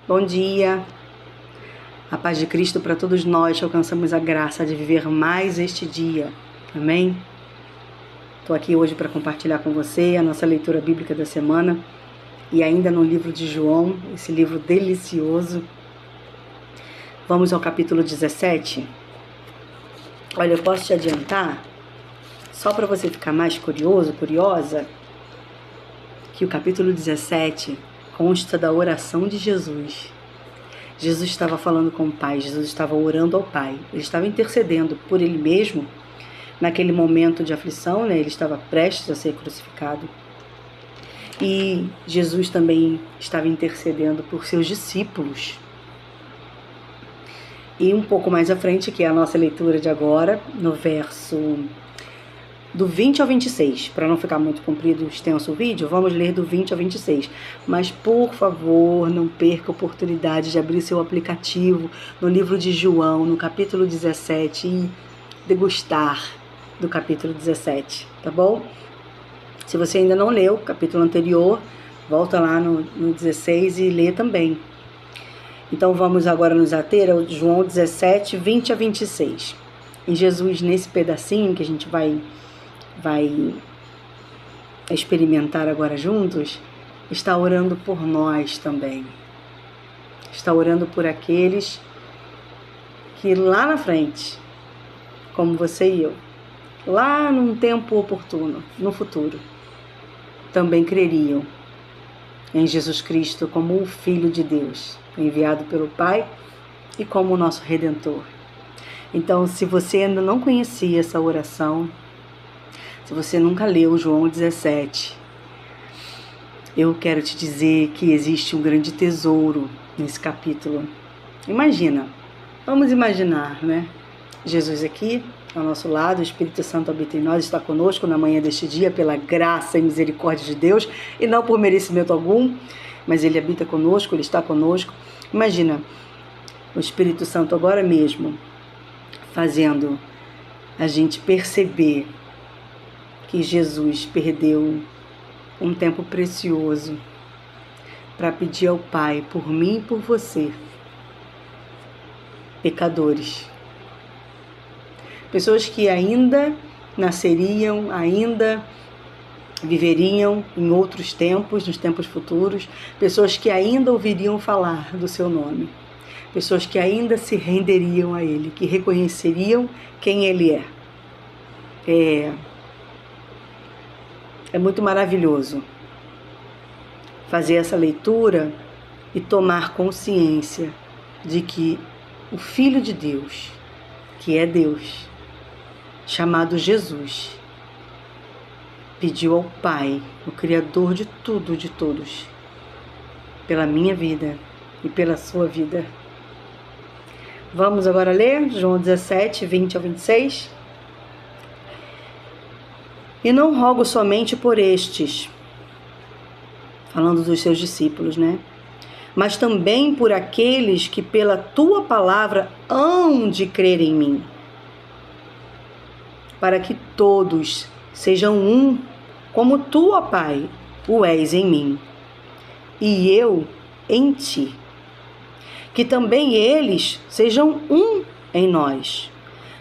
Bom dia, a paz de Cristo para todos nós, alcançamos a graça de viver mais este dia, amém? Estou aqui hoje para compartilhar com você a nossa leitura bíblica da semana e ainda no livro de João, esse livro delicioso. Vamos ao capítulo 17. Olha, eu posso te adiantar, só para você ficar mais curioso, curiosa, que o capítulo 17 consta da oração de Jesus. Jesus estava falando com o Pai, Jesus estava orando ao Pai, ele estava intercedendo por ele mesmo, naquele momento de aflição, né? Ele estava prestes a ser crucificado. E Jesus também estava intercedendo por seus discípulos. E um pouco mais à frente, que é a nossa leitura de agora, no verso do 20 ao 26, para não ficar muito comprido, extenso o vídeo, vamos ler do 20 ao 26. Mas, por favor, não perca a oportunidade de abrir seu aplicativo no livro de João, no capítulo 17, e degustar do capítulo 17, tá bom? Se você ainda não leu o capítulo anterior, volta lá no 16 e lê também. Então, vamos agora nos ater ao João 17, 20 a 26. E Jesus, nesse pedacinho que a gente vai experimentar agora juntos, está orando por nós também. Está orando por aqueles que lá na frente, como você e eu, lá num tempo oportuno, no futuro, também creriam em Jesus Cristo como o Filho de Deus, enviado pelo Pai e como o nosso Redentor. Então, se você ainda não conhecia essa oração, se você nunca leu João 17, eu quero te dizer que existe um grande tesouro nesse capítulo. Imagina, vamos imaginar, né? Jesus aqui, ao nosso lado, o Espírito Santo habita em nós, está conosco na manhã deste dia, pela graça e misericórdia de Deus, e não por merecimento algum, mas Ele habita conosco, Ele está conosco. Imagina o Espírito Santo agora mesmo, fazendo a gente perceber que Jesus perdeu um tempo precioso para pedir ao Pai por mim e por você, pecadores, pessoas que ainda nasceriam, ainda viveriam em outros tempos, nos tempos futuros, pessoas que ainda ouviriam falar do seu nome, pessoas que ainda se renderiam a Ele, que reconheceriam quem Ele é. É muito maravilhoso fazer essa leitura e tomar consciência de que o Filho de Deus, que é Deus, chamado Jesus, pediu ao Pai, o Criador de tudo, de todos, pela minha vida e pela sua vida. Vamos agora ler João 17, 20 ao 26. E não rogo somente por estes, falando dos seus discípulos, né? Mas também por aqueles que pela tua palavra hão de crer em mim, para que todos sejam um, como tu, ó Pai, o és em mim, e eu em ti. Que também eles sejam um em nós,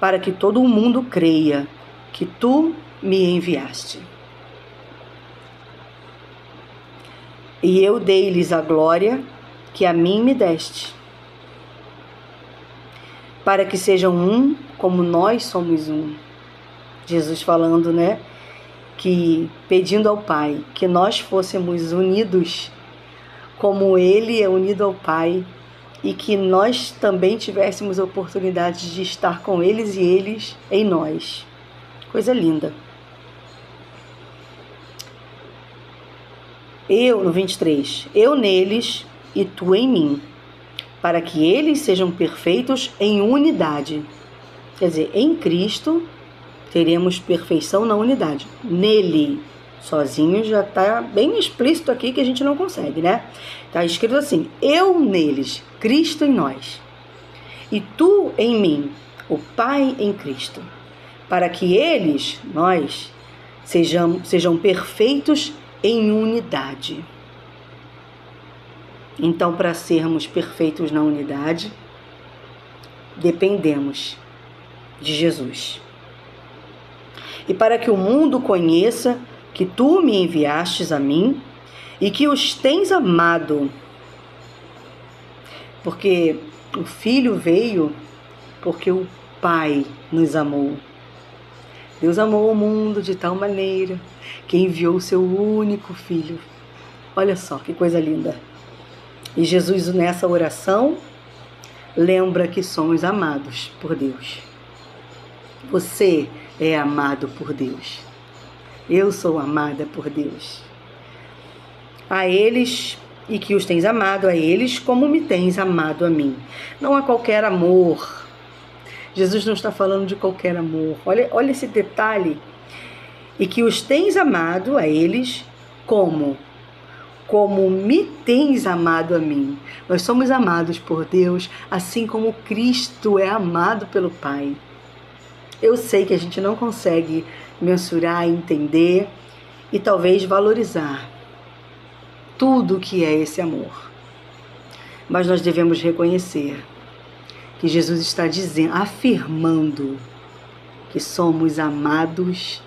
para que todo o mundo creia que tu me enviaste. E eu dei-lhes a glória que a mim me deste, para que sejam um como nós somos um. Jesus falando, né, que pedindo ao Pai que nós fôssemos unidos como Ele é unido ao Pai, e que nós também tivéssemos a oportunidade de estar com eles e eles em nós. Coisa linda. Eu, no 23, eu neles e tu em mim, para que eles sejam perfeitos em unidade. Quer dizer, em Cristo teremos perfeição na unidade. Nele, sozinho, já está bem explícito aqui que a gente não consegue, né? Está escrito assim, eu neles, Cristo em nós, e tu em mim, o Pai em Cristo, para que eles, nós, sejam perfeitos em unidade. Então, para sermos perfeitos na unidade, dependemos de Jesus. E para que o mundo conheça que tu me enviastes a mim e que os tens amado, porque o Filho veio porque o Pai nos amou. Deus amou o mundo de tal maneira que enviou o seu único Filho. Olha só que coisa linda. E Jesus, nessa oração, lembra que somos amados por Deus. Você é amado por Deus. Eu sou amada por Deus. A eles, e que os tens amado a eles, como me tens amado a mim. Não há qualquer amor. Jesus não está falando de qualquer amor. Olha esse detalhe. E que os tens amado a eles, como me tens amado a mim. Nós somos amados por Deus, assim como Cristo é amado pelo Pai. Eu sei que a gente não consegue mensurar, entender e talvez valorizar tudo o que é esse amor. Mas nós devemos reconhecer que Jesus está dizendo, afirmando que somos amados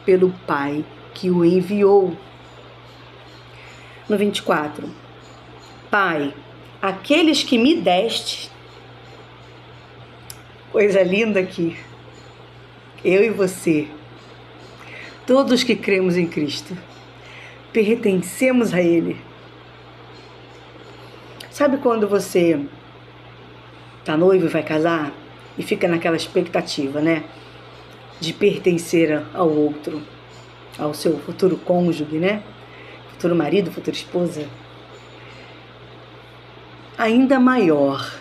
pelo Pai que o enviou. No 24, Pai, aqueles que me deste, coisa linda aqui, eu e você, todos que cremos em Cristo, pertencemos a Ele. Sabe quando você está noivo e vai casar e fica naquela expectativa, né? De pertencer ao outro, ao seu futuro cônjuge, né? Futuro marido, futura esposa. Ainda maior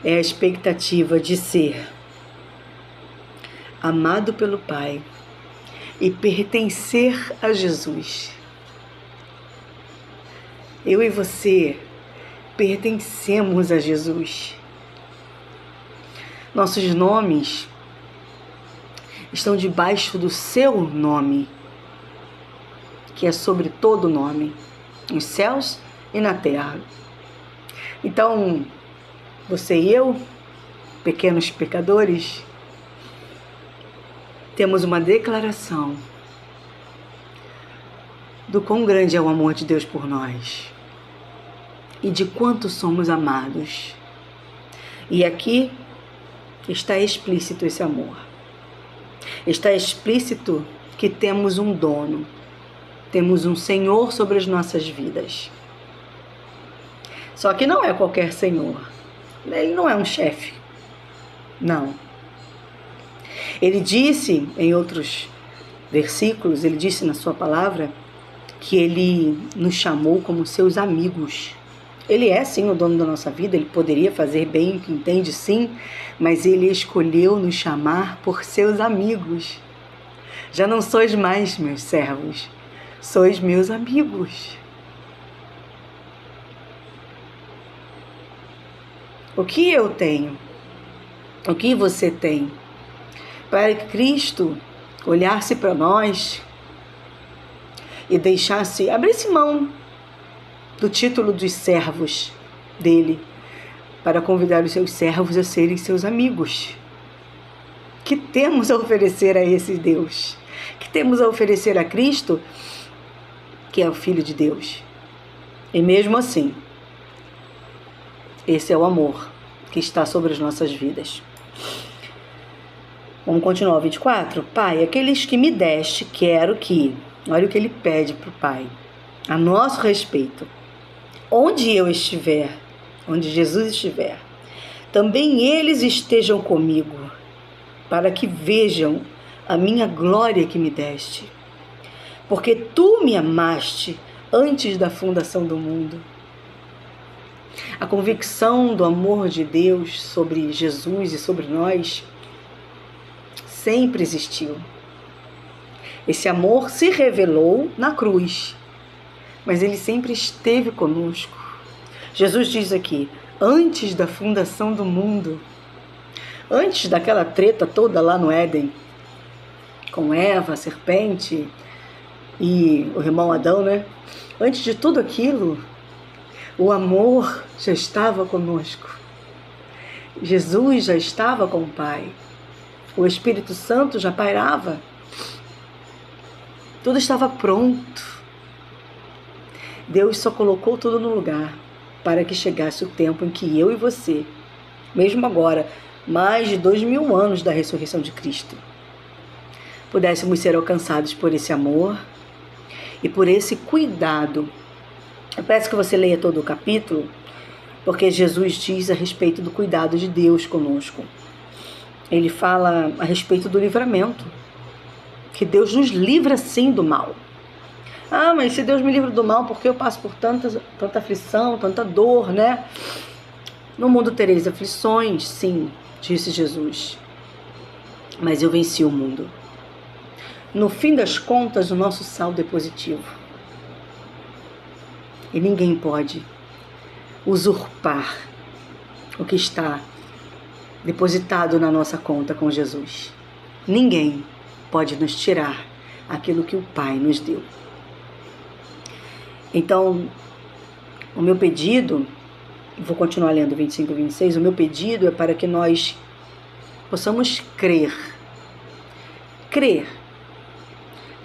é a expectativa de ser amado pelo Pai e pertencer a Jesus. Eu e você pertencemos a Jesus. Nossos nomes estão debaixo do seu nome, que é sobre todo nome, nos céus e na terra. Então, você e eu, pequenos pecadores, temos uma declaração do quão grande é o amor de Deus por nós e de quanto somos amados. E aqui está explícito esse amor. Está explícito que temos um dono, temos um Senhor sobre as nossas vidas. Só que não é qualquer Senhor. Ele não é um chefe. Não. Ele disse em outros versículos, ele disse na sua palavra, que ele nos chamou como seus amigos. Ele é sim o dono da nossa vida, ele poderia fazer bem o que entende, sim, mas ele escolheu nos chamar por seus amigos. Já não sois mais meus servos, sois meus amigos. O que eu tenho? O que você tem? Para que Cristo olhasse para nós e deixasse, abrisse mão do título dos servos dele para convidar os seus servos a serem seus amigos. Que temos a oferecer a esse Deus? Que temos a oferecer a Cristo, que é o Filho de Deus? E mesmo assim, esse é o amor que está sobre as nossas vidas. Vamos continuar o 24? Pai, aqueles que me deste, quero que... Olha o que ele pede para o Pai. A nosso respeito. Onde eu estiver, onde Jesus estiver, também eles estejam comigo, para que vejam a minha glória que me deste. Porque tu me amaste antes da fundação do mundo. A convicção do amor de Deus sobre Jesus e sobre nós sempre existiu. Esse amor se revelou na cruz, mas ele sempre esteve conosco. Jesus diz aqui, antes da fundação do mundo, antes daquela treta toda lá no Éden, com Eva, a serpente, e o irmão Adão, né? Antes de tudo aquilo, o amor já estava conosco. Jesus já estava com o Pai. O Espírito Santo já pairava. Tudo estava pronto. Deus só colocou tudo no lugar para que chegasse o tempo em que eu e você, mesmo agora, mais de 2000 anos da ressurreição de Cristo, pudéssemos ser alcançados por esse amor e por esse cuidado. Eu peço que você leia todo o capítulo, porque Jesus diz a respeito do cuidado de Deus conosco. Ele fala a respeito do livramento, que Deus nos livra sim do mal. Ah, mas se Deus me livra do mal, porque eu passo por tanta aflição, tanta dor, né? No mundo tereis aflições, sim, disse Jesus. Mas eu venci o mundo. No fim das contas, o nosso saldo é positivo. E ninguém pode usurpar o que está depositado na nossa conta com Jesus. Ninguém pode nos tirar aquilo que o Pai nos deu. Então, o meu pedido, vou continuar lendo 25 e 26, o meu pedido é para que nós possamos crer. Crer.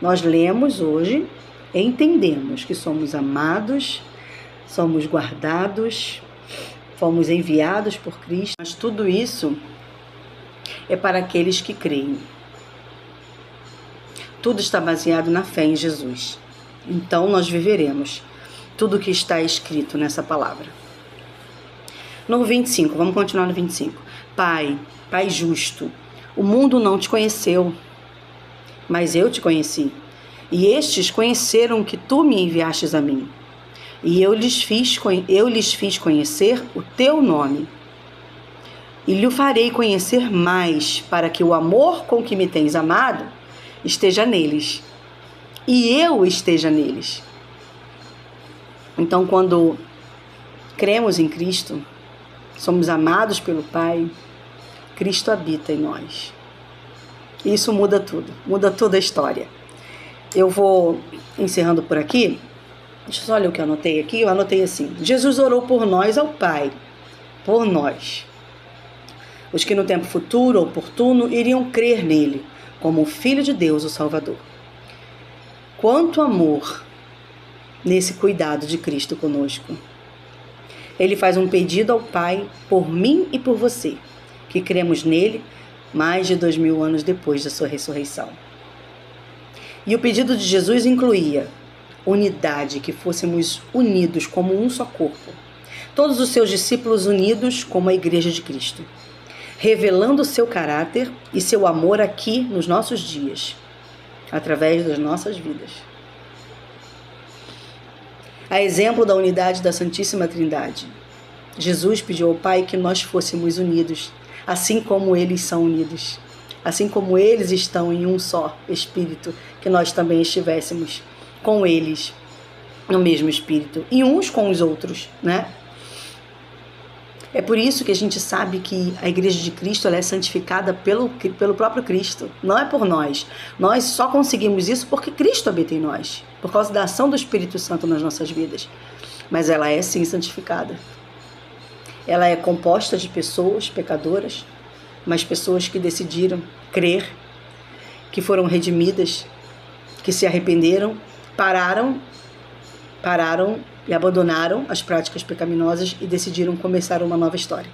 Nós lemos hoje e entendemos que somos amados, somos guardados, fomos enviados por Cristo, mas tudo isso é para aqueles que creem. Tudo está baseado na fé em Jesus. Então nós viveremos tudo o que está escrito nessa palavra. No 25, vamos continuar no 25. Pai justo, o mundo não te conheceu, mas eu te conheci. E estes conheceram que tu me enviastes a mim. E eu lhes fiz conhecer o teu nome. E lhe farei conhecer mais, para que o amor com que me tens amado esteja neles. E eu esteja neles. Então, quando cremos em Cristo, somos amados pelo Pai, Cristo habita em nós. Isso muda tudo, muda toda a história. Eu vou encerrando por aqui. Deixa eu só ler o que eu anotei aqui. Eu anotei assim: Jesus orou por nós ao Pai, por nós, os que no tempo futuro, oportuno, iriam crer nele, como o Filho de Deus, o Salvador. Quanto amor nesse cuidado de Cristo conosco. Ele faz um pedido ao Pai por mim e por você, que cremos nele mais de 2000 anos depois da sua ressurreição. E o pedido de Jesus incluía unidade, que fôssemos unidos como um só corpo. Todos os seus discípulos unidos como a Igreja de Cristo, revelando o seu caráter e seu amor aqui nos nossos dias, através das nossas vidas. A exemplo da unidade da Santíssima Trindade, Jesus pediu ao Pai que nós fôssemos unidos, assim como eles são unidos, assim como eles estão em um só Espírito, que nós também estivéssemos com eles no mesmo Espírito e uns com os outros, né? É por isso que a gente sabe que a Igreja de Cristo ela é santificada pelo próprio Cristo, não é por nós. Nós só conseguimos isso porque Cristo habita em nós, por causa da ação do Espírito Santo nas nossas vidas. Mas ela é sim santificada. Ela é composta de pessoas pecadoras, mas pessoas que decidiram crer, que foram redimidas, que se arrependeram, pararam e abandonaram as práticas pecaminosas e decidiram começar uma nova história.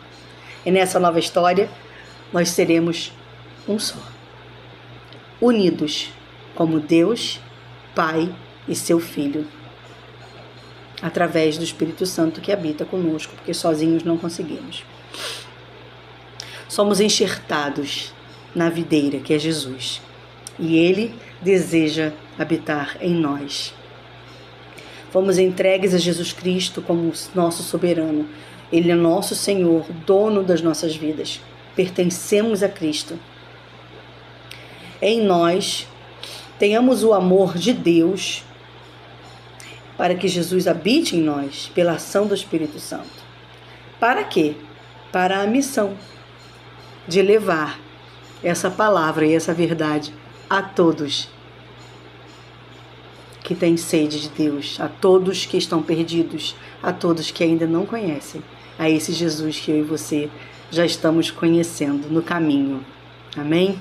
E nessa nova história, nós seremos um só. Unidos como Deus, Pai e seu Filho. Através do Espírito Santo que habita conosco, porque sozinhos não conseguimos. Somos enxertados na videira, que é Jesus. E Ele deseja habitar em nós. Fomos entregues a Jesus Cristo como nosso soberano. Ele é nosso Senhor, dono das nossas vidas. Pertencemos a Cristo. Em nós, tenhamos o amor de Deus para que Jesus habite em nós pela ação do Espírito Santo. Para quê? Para a missão de levar essa palavra e essa verdade a todos. que têm sede de Deus, a todos que estão perdidos, a todos que ainda não conhecem, a esse Jesus que eu e você já estamos conhecendo no caminho. Amém?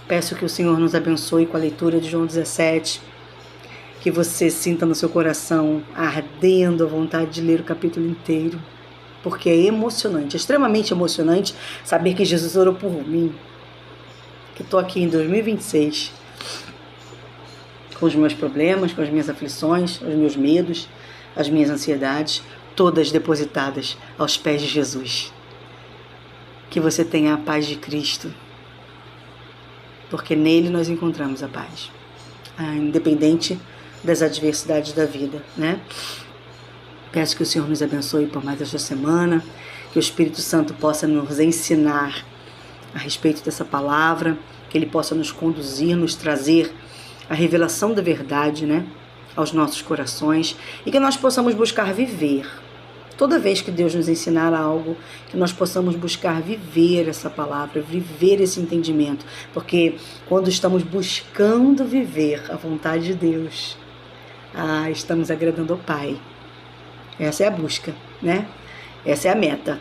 Peço que o Senhor nos abençoe com a leitura de João 17, que você sinta no seu coração ardendo a vontade de ler o capítulo inteiro, porque é emocionante, é extremamente emocionante saber que Jesus orou por mim, que estou aqui em 2026, com os meus problemas, com as minhas aflições, os meus medos, as minhas ansiedades, todas depositadas aos pés de Jesus. Que você tenha a paz de Cristo, porque nele nós encontramos a paz, independente das adversidades da vida, né? Peço que o Senhor nos abençoe por mais esta semana, que o Espírito Santo possa nos ensinar a respeito dessa palavra, que Ele possa nos conduzir, nos trazer a revelação da verdade, né, aos nossos corações, e que nós possamos buscar viver. Toda vez que Deus nos ensinar algo, que nós possamos buscar viver essa palavra, viver esse entendimento, porque quando estamos buscando viver a vontade de Deus, estamos agradando ao Pai. Essa é a busca, né? Essa é a meta.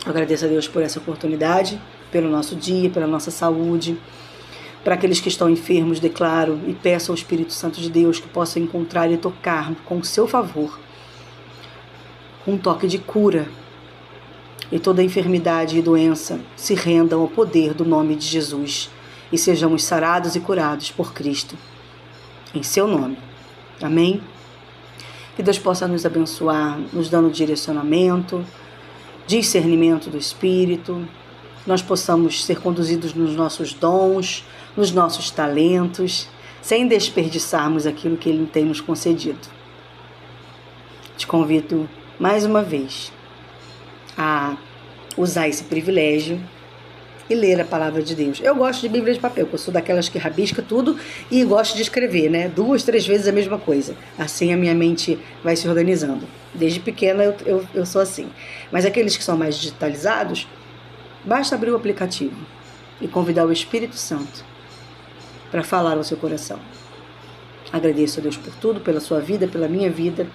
Eu agradeço a Deus por essa oportunidade, pelo nosso dia, pela nossa saúde. Para aqueles que estão enfermos, declaro e peço ao Espírito Santo de Deus que possa encontrar e tocar com o seu favor um toque de cura, e toda enfermidade e doença se rendam ao poder do nome de Jesus e sejamos sarados e curados por Cristo, em seu nome. Amém? Que Deus possa nos abençoar, nos dando direcionamento, discernimento do Espírito, que nós possamos ser conduzidos nos nossos dons, nos nossos talentos, sem desperdiçarmos aquilo que Ele tem nos concedido. Te convido mais uma vez a usar esse privilégio e ler a palavra de Deus. Eu gosto de Bíblia de papel, porque eu sou daquelas que rabisca tudo e gosto de escrever, né? 2, 3 vezes a mesma coisa. Assim a minha mente vai se organizando. Desde pequena eu sou assim. Mas aqueles que são mais digitalizados, basta abrir o aplicativo e convidar o Espírito Santo para falar ao seu coração. Agradeço a Deus por tudo, pela sua vida, pela minha vida.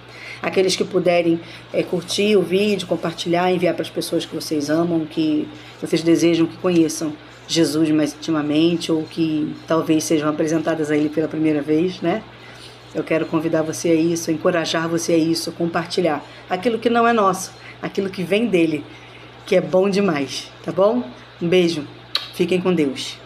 Aqueles que puderem curtir o vídeo, compartilhar, enviar para as pessoas que vocês amam, que vocês desejam que conheçam Jesus mais intimamente, ou que talvez sejam apresentadas a Ele pela primeira vez, né? Eu quero convidar você a isso, encorajar você a isso, compartilhar aquilo que não é nosso, aquilo que vem dele, que é bom demais, tá bom? Um beijo, fiquem com Deus.